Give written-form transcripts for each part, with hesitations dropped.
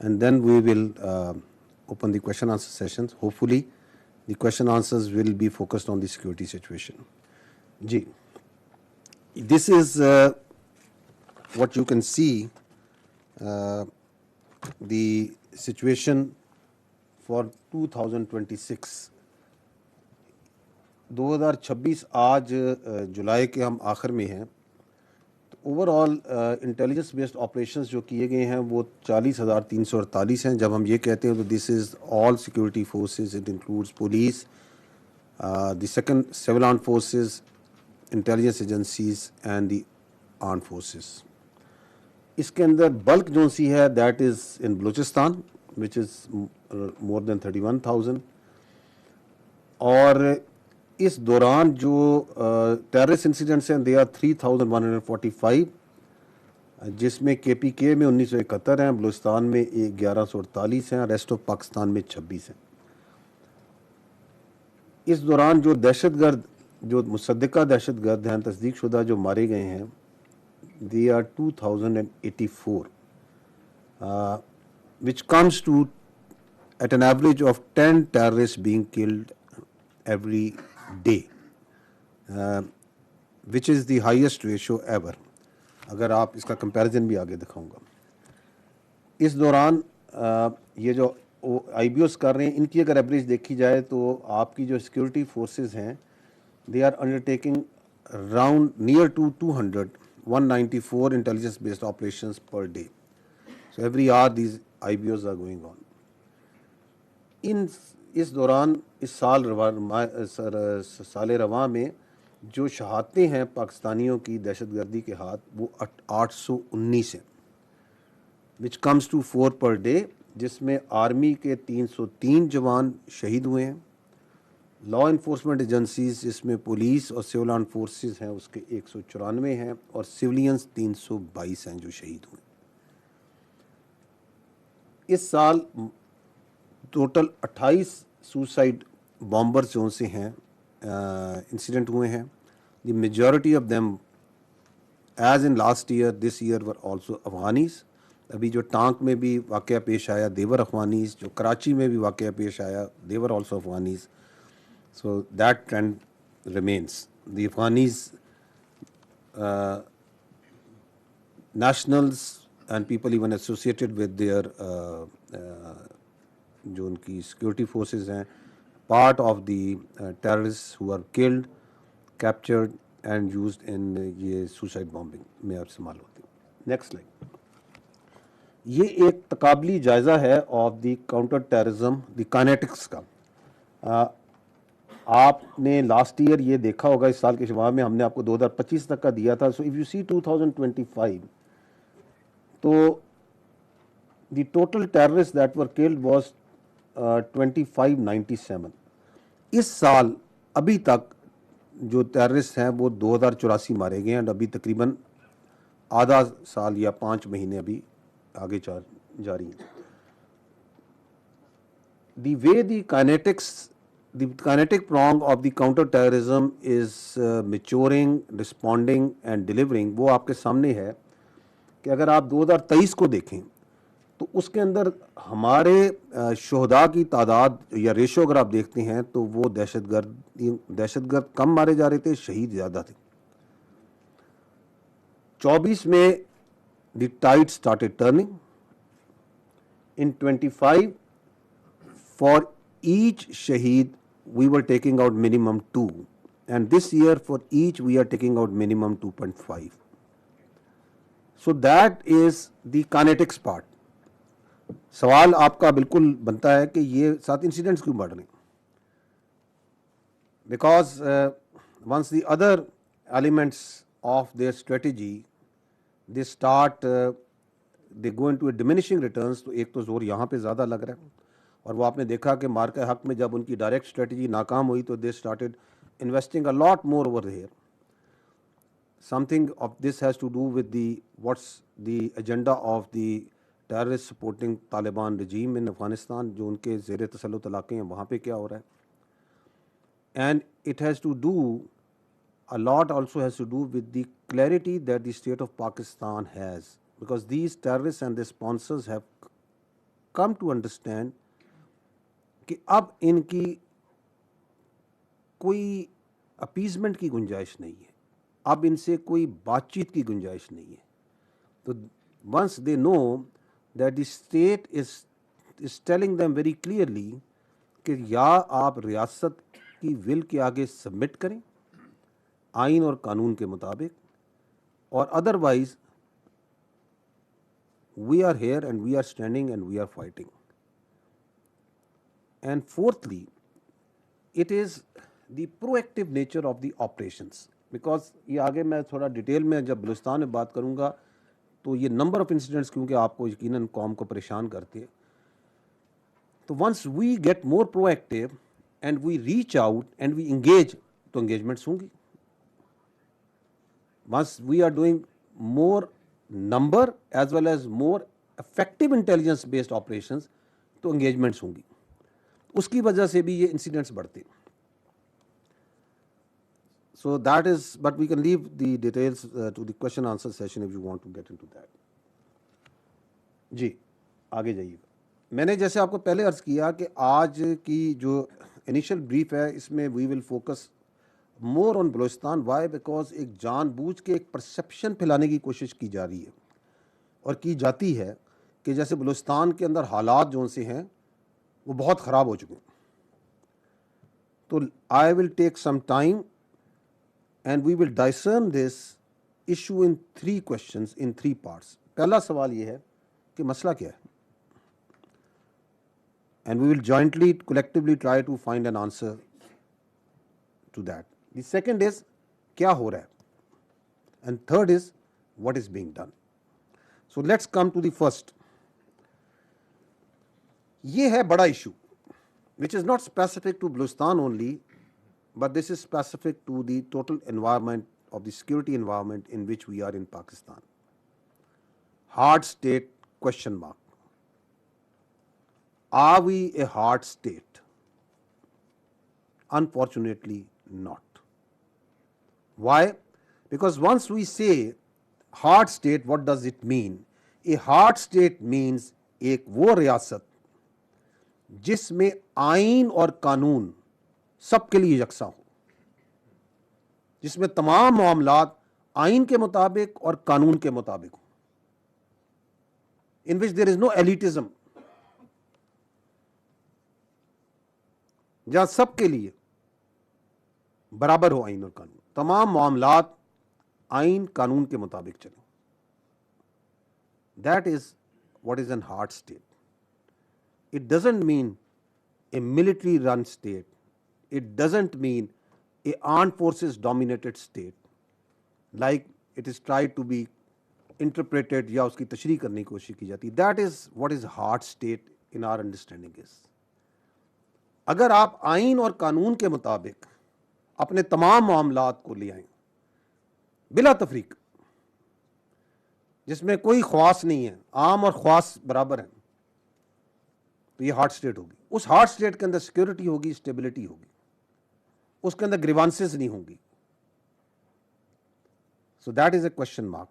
and then we will open the question answer sessions. Hopefully, the question answers will be focused on the security situation. Ji, this is what you can see, the situation for 2026. 2026 आज जुलाई के हम आखिर में हैं, तो overall intelligence based operations जो किए गए हैं वो 40,348 हैं. जब हम ये कहते हैं तो this is all security forces, it includes police, the second civil arm forces, intelligence agencies and the arm forces. इसके अंदर बल्क जो सी है that is in Balochistan which is more than 31,000. और इस दौरान जो टेररिस्ट इंसिडेंट्स हैं दे आर 3,145, जिसमें KPK में 1971 हैं, बलूचिस्तान में 1148 हैं, रेस्ट ऑफ पाकिस्तान में 26 हैं. इस दौरान जो दहशतगर्द, जो मुसद्दिका दहशतगर्द हैं, तस्दीक शुदा जो मारे गए हैं, they are 2,084, which comes to at an average of 10 terrorists being killed every day, which is the highest ratio ever. अगर आप इसका कंपैरिजन भी आगे दिखाऊंगा. इस दौरान ये जो IBOs कर रहे हैं, इनकी अगर एवरेज देखी जाए तो आपकी जो सिक्योरिटी फोर्सेस हैं they are undertaking around near to 194 intelligence based operations per day. So every hour these IBOs are going on. इस दौरान इस साल रवां में जो शहादतें हैं पाकिस्तानियों की दहशतगर्दी के हाथ वो 819 हैं, which comes to 4 per day, जिसमें आर्मी के 303 जवान शहीद हुए हैं. लॉ इन्फोर्समेंट एजेंसीज जिसमें पुलिस और सिविल आर्म फोर्सेस हैं उसके 194 हैं, और सिविलियंस 322 हैं जो शहीद हुए. इस साल टोटल 28 सुसाइड बॉम्बर्स जो से हैं इंसिडेंट हुए हैं. The majority of them as in last year this year were also Afghanis. अभी जो टांक में भी वाक़या पेश आया देवर अफगानीज, जो कराची में भी वाक़या पेश आया they were also Afghanis. So that trend remains. The Afghanis nationals and people even associated with their जो उनकी सिक्योरिटी फोर्सेस हैं, part of the terrorist who are killed, captured and used in ये सुसाइड बॉम्बिंग में अब इस्तेमाल होती है. Next slide. ये एक तकाबली जायज़ा है of the counter terrorism, the kinetics का. आपने लास्ट ईयर ये देखा होगा, इस साल के शुमार में हमने आपको 2025 तक का दिया था. सो इफ़ यू सी 2025, तो the total terrorist that were killed was 2597. इस साल अभी तक जो टेररिस्ट हैं वो 2084 मारे गए हैं, और अभी तकरीबन आधा साल या 5 महीने अभी आगे जारी हैं. The way the kinetic prong of the counter terrorism is maturing, responding and delivering, वो आपके सामने है कि अगर आप 2023 को देखें तो उसके अंदर हमारे शोहदा की तादाद या रेशो अगर आप देखते हैं तो वो दहशतगर्द कम मारे जा रहे थे, शहीद ज़्यादा थे. 24 में the tide started turning. In 25, for each shaheed we were taking out minimum 2, and this year for each we are taking out minimum 2.5. So that is the kinetics part. सवाल आपका बिल्कुल बनता है कि ये 7 इंसिडेंट्स क्यों बढ़ रहे हैं? Because once the other elements of their strategy they start they go into a diminishing returns, तो एक तो जोर यहाँ पे ज़्यादा लग रहा है, और वो आपने देखा कि मार्के हक में जब उनकी डायरेक्ट स्ट्रेटजी नाकाम हुई तो they started investing a lot more over here. Something of this has to do with what's the agenda of the terrorist supporting Taliban regime in Afghanistan, जो उनके ज़ेर तसल्लुत इलाके हैं वहाँ पे क्या हो रहा है. And it has to do, a lot also has to do with the clarity that the state of Pakistan has, because these terrorists and their sponsors have come to understand कि अब इनकी कोई अपीजमेंट की गुंजाइश नहीं है, अब इनसे कोई बातचीत की गुंजाइश नहीं है. तो once they know that the state is telling them very clearly कि या आप रियासत की विल के आगे सबमिट करें आइन और कानून के मुताबिक, और otherwise we are here and we are standing and we are fighting. And fourthly, it is the proactive nature of the operations, because ये आगे मैं थोड़ा डिटेल में जब बलूचिस्तान में बात करूँगा तो ये नंबर ऑफ इंसिडेंट्स क्योंकि आपको यकीनन कौम को परेशान करते हैं. तो once we get more proactive and we reach out and we engage, तो एंगेजमेंट्स होंगी. Once we are doing more number as well as more effective intelligence based operations, तो एंगेजमेंट्स होंगी. उसकी वजह से भी ये इंसिडेंट्स बढ़ते. So that is, but we can leave the details to the question answer session if you want to get into that. जी आगे जाइएगा. मैंने जैसे आपको पहले अर्ज किया कि आज की जो इनिशियल ब्रीफ है इसमें we will focus more on Balochistan. Why? Because एक जानबूझ के एक परसेप्शन फैलाने की कोशिश की जा रही है और की जाती है कि जैसे बलूचिस्तान के अंदर हालात जो से हैं वो बहुत ख़राब हो चुके हैं. तो I will take some time and we will discern this issue in 3 questions in 3 parts. पहला सवाल ये है कि मसला क्या है, and we will jointly collectively try to find an answer to that. The second is क्या हो रहा है, and third is what is being done. So let's come to the first. ये है बड़ा issue which is not specific to Balochistan only, but this is specific to the total environment of the security environment in which we are in Pakistan. Hard state question mark. Are we a hard state? Unfortunately not. Why? Because once we say hard state, what does it mean? A hard state means एक वो रियासत जिसमें आइन और कानून सबके लिए यकसा हो, जिसमें तमाम मामलात आइन के मुताबिक और कानून के मुताबिक हो, in which there is no elitism, जहां सबके लिए बराबर हो आइन और कानून, तमाम मामलात आइन कानून के मुताबिक चले. That is what is an hard state. It doesn't mean A military run state. It doesn't mean a armed forces dominated state like it is tried to be interpreted या उसकी तशरीह करने की कोशिश की जाती. That is what is hard state in our understanding is. अगर आप आइन और कानून के मुताबिक अपने तमाम मामलात को ले आएं बिला तफरीक, जिसमें कोई ख्वास नहीं है, आम और ख्वास बराबर हैं, तो ये हार्ड स्टेट होगी. उस हार्ड स्टेट के अंदर सिक्योरिटी होगी, स्टेबिलिटी होगी, उसके अंदर ग्रीवांसेस नहीं होंगी. So that is a question mark.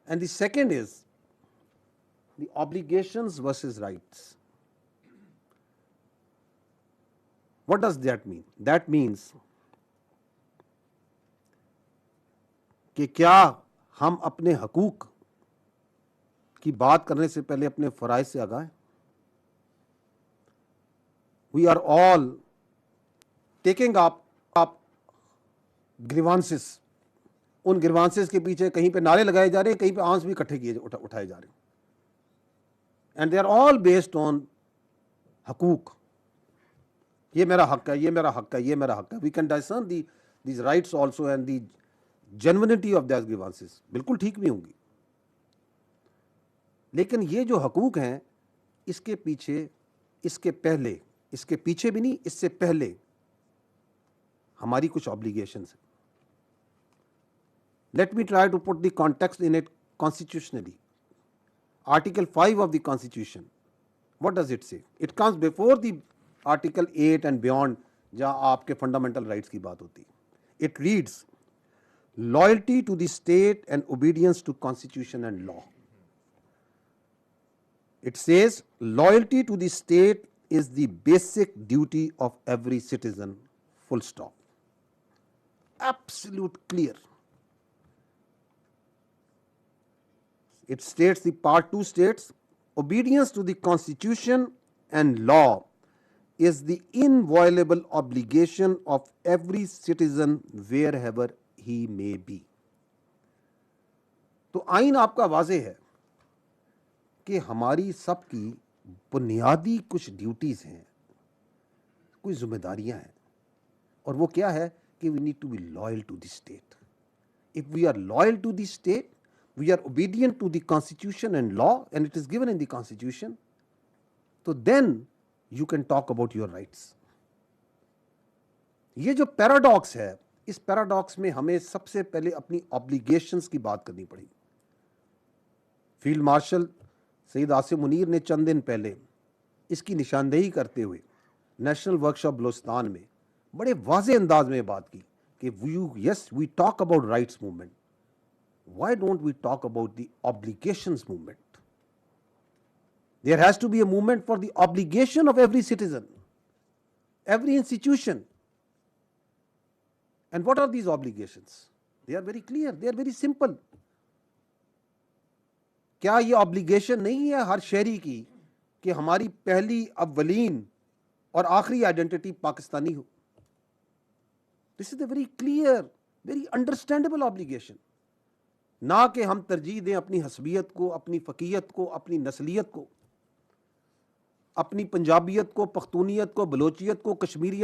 And the second is the obligations versus rights. What does that mean? That means कि क्या हम अपने हकूक की बात करने से पहले अपने फराइज से आगाह हैं? We are all taking up grievances. उन ग्रीवांसेस के पीछे कहीं पे नारे लगाए जा रहे हैं, कहीं पे आंस भी इकट्ठे किए उठाए जा रहे हैं, and they are all based on हकूक. ये मेरा हक है, ये मेरा हक है, ये मेरा हक है. We can discern these rights also and the genuinity of that grievances बिल्कुल ठीक भी होंगी. लेकिन ये जो हकूक हैं इसके पीछे, इसके पहले, इसके पीछे भी नहीं, इससे पहले हमारी कुछ ऑब्लिगेशंस हैं. Let me try to put the context in it constitutionally. Article 5 of the constitution, what does it say? It comes before the article 8 and beyond, जहां आपके फंडामेंटल राइट्स की बात होती है. It reads loyalty to the state and obedience to constitution and law. It says loyalty to the state is the basic duty of every citizen, full stop. Absolute clear. It states, the part 2 states, obedience to the constitution and law is the inviolable obligation of every citizen wherever he may be. तो आइन आपका वाज़ेह है कि हमारी सबकी बुनियादी कुछ duties हैं, कुछ जिम्मेदारियां हैं, और वो क्या है कि we need to be loyal to the state. If we are loyal to the state, we are obedient to the constitution and law, and it is given in the constitution, so then you can talk about your rights. ये जो paradox है, इस paradox में हमें सबसे पहले अपनी obligations की बात करनी पड़ी. फील्ड मार्शल सईद आसिम मुनीर ने चंद दिन पहले इसकी निशानदेही करते हुए नेशनल वर्कशॉप बलोचिस्तान में बड़े वाज़े अंदाज में बात की कि yes, we talk about rights movement. Why don't we talk about the obligations movement? There has to be a movement for the obligation of every citizen, every institution. And what are these obligations? They are very clear, they are very simple. क्या ये obligation नहीं है हर शहरी की कि हमारी पहली, अव्वलीन और आखिरी आइडेंटिटी पाकिस्तानी हो? This is a very clear, very understandable obligation. ना कि हम तरजीह दें अपनी हसबियत को, अपनी फ़कीयत को, अपनी नस्लियत को, अपनी पंजाबियत को, पख्तूनियत को, बलोचियत को, कश्मीरियत